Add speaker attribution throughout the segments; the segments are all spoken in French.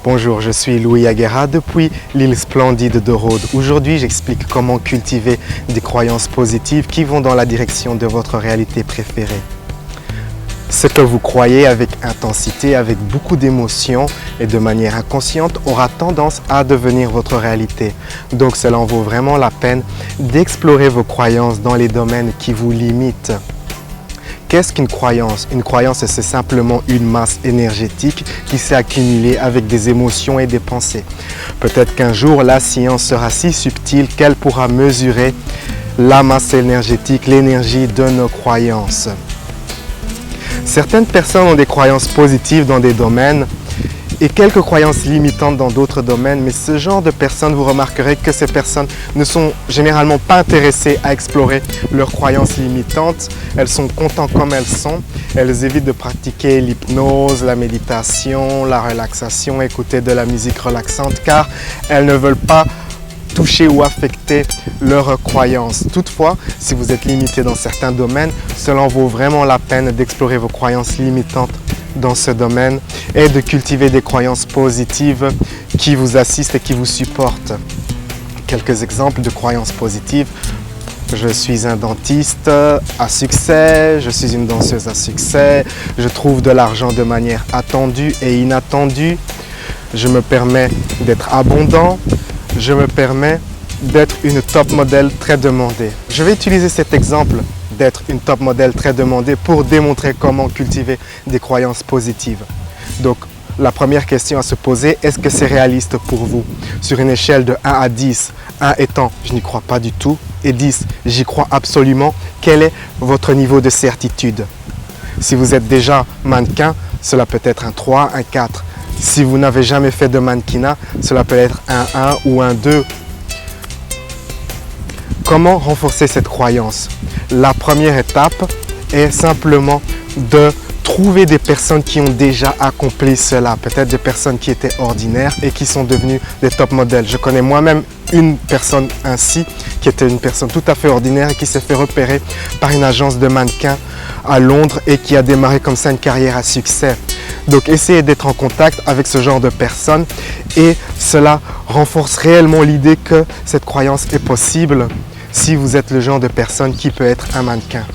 Speaker 1: Bonjour, je suis Louis Aguera depuis l'île splendide de Rhodes. Aujourd'hui, j'explique comment cultiver des croyances positives qui vont dans la direction de votre réalité préférée. Ce que vous croyez avec intensité, avec beaucoup d'émotion et de manière inconsciente aura tendance à devenir votre réalité. Donc cela en vaut vraiment la peine d'explorer vos croyances dans les domaines qui vous limitent. Qu'est-ce qu'une croyance? Une croyance, c'est simplement une masse énergétique qui s'est accumulée avec des émotions et des pensées. Peut-être qu'un jour, la science sera si subtile qu'elle pourra mesurer la masse énergétique, l'énergie de nos croyances. Certaines personnes ont des croyances positives dans des domaines et quelques croyances limitantes dans d'autres domaines, mais ce genre de personnes, vous remarquerez que ces personnes ne sont généralement pas intéressées à explorer leurs croyances limitantes. Elles sont contentes comme elles sont. Elles évitent de pratiquer l'hypnose, la méditation, la relaxation, écouter de la musique relaxante, car elles ne veulent pas toucher ou affecter leurs croyances. Toutefois, si vous êtes limité dans certains domaines, cela en vaut vraiment la peine d'explorer vos croyances limitantes dans ce domaine et de cultiver des croyances positives qui vous assistent et qui vous supportent. Quelques exemples de croyances positives. Je suis un dentiste à succès, je suis une danseuse à succès, je trouve de l'argent de manière attendue et inattendue, je me permets d'être abondant, je me permets d'être une top modèle très demandée. Je vais utiliser cet exemple d'être une top modèle très demandée pour démontrer comment cultiver des croyances positives. Donc, la première question à se poser, est-ce que c'est réaliste pour vous? Sur une échelle de 1 à 10, 1 étant je n'y crois pas du tout et 10, j'y crois absolument, quel est votre niveau de certitude? Si vous êtes déjà mannequin, cela peut être un 3, un 4. Si vous n'avez jamais fait de mannequinat, cela peut être un 1 ou un 2. Comment renforcer cette croyance? La première étape est simplement de trouver des personnes qui ont déjà accompli cela. Peut-être des personnes qui étaient ordinaires et qui sont devenues des top modèles. Je connais moi-même une personne ainsi, qui était une personne tout à fait ordinaire et qui s'est fait repérer par une agence de mannequins à Londres et qui a démarré comme ça une carrière à succès. Donc essayez d'être en contact avec ce genre de personnes et cela renforce réellement l'idée que cette croyance est possible si vous êtes le genre de personne qui peut être un mannequin.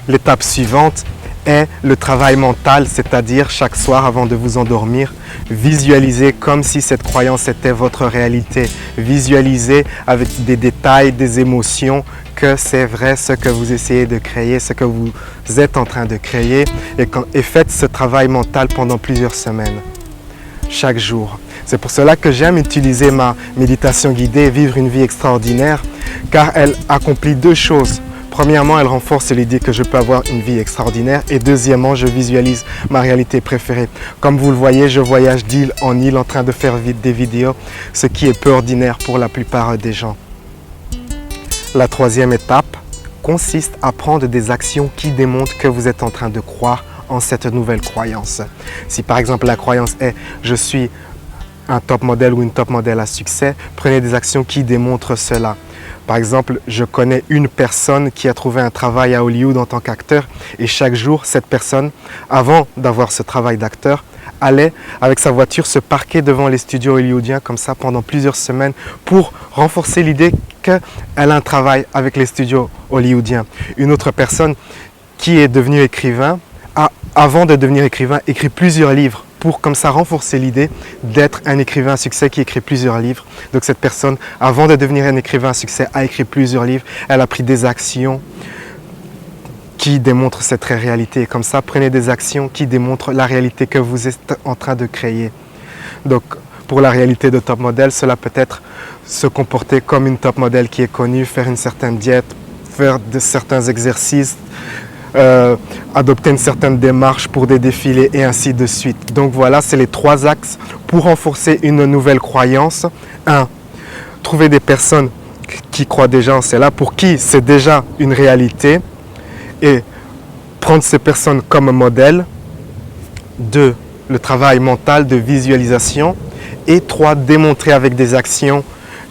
Speaker 1: L'étape suivante est le travail mental, c'est-à-dire chaque soir avant de vous endormir, visualisez comme si cette croyance était votre réalité. Visualisez avec des détails, des émotions que c'est vrai ce que vous essayez de créer, ce que vous êtes en train de créer et faites ce travail mental pendant plusieurs semaines, chaque jour. C'est pour cela que j'aime utiliser ma méditation guidée Vivre une vie extraordinaire, car elle accomplit deux choses. Premièrement, elle renforce l'idée que je peux avoir une vie extraordinaire et deuxièmement, je visualise ma réalité préférée. Comme vous le voyez, je voyage d'île en île en train de faire des vidéos, ce qui est peu ordinaire pour la plupart des gens. La troisième étape consiste à prendre des actions qui démontrent que vous êtes en train de croire en cette nouvelle croyance. Si par exemple la croyance est « je suis un top modèle ou une top modèle à succès », prenez des actions qui démontrent cela. Par exemple, je connais une personne qui a trouvé un travail à Hollywood en tant qu'acteur et chaque jour, cette personne, avant d'avoir ce travail d'acteur, allait avec sa voiture se parquer devant les studios hollywoodiens comme ça pendant plusieurs semaines pour renforcer l'idée qu'elle a un travail avec les studios hollywoodiens. Une autre personne qui est devenue écrivain, a, avant de devenir écrivain, écrit plusieurs livres pour comme ça renforcer l'idée d'être un écrivain à succès qui écrit plusieurs livres. Donc cette personne, avant de devenir un écrivain à succès, a écrit plusieurs livres. Elle a pris des actions qui démontrent cette réalité. Et comme ça, prenez des actions qui démontrent la réalité que vous êtes en train de créer. Donc pour la réalité de top modèle, cela peut être se comporter comme une top modèle qui est connue, faire une certaine diète, faire certains exercices, adopter une certaine démarche pour des défilés et ainsi de suite. Donc voilà, c'est les trois axes pour renforcer une nouvelle croyance. 1. Trouver des personnes qui croient déjà en cela, pour qui c'est déjà une réalité et prendre ces personnes comme modèle. 2. Le travail mental de visualisation. Et 3. Démontrer avec des actions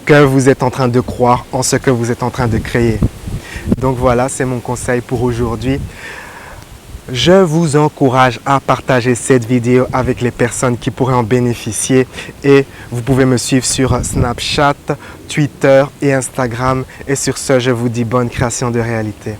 Speaker 1: que vous êtes en train de croire en ce que vous êtes en train de créer. Donc voilà, c'est mon conseil pour aujourd'hui. Je vous encourage à partager cette vidéo avec les personnes qui pourraient en bénéficier et vous pouvez me suivre sur Snapchat, Twitter et Instagram. Et sur ce, je vous dis bonne création de réalité.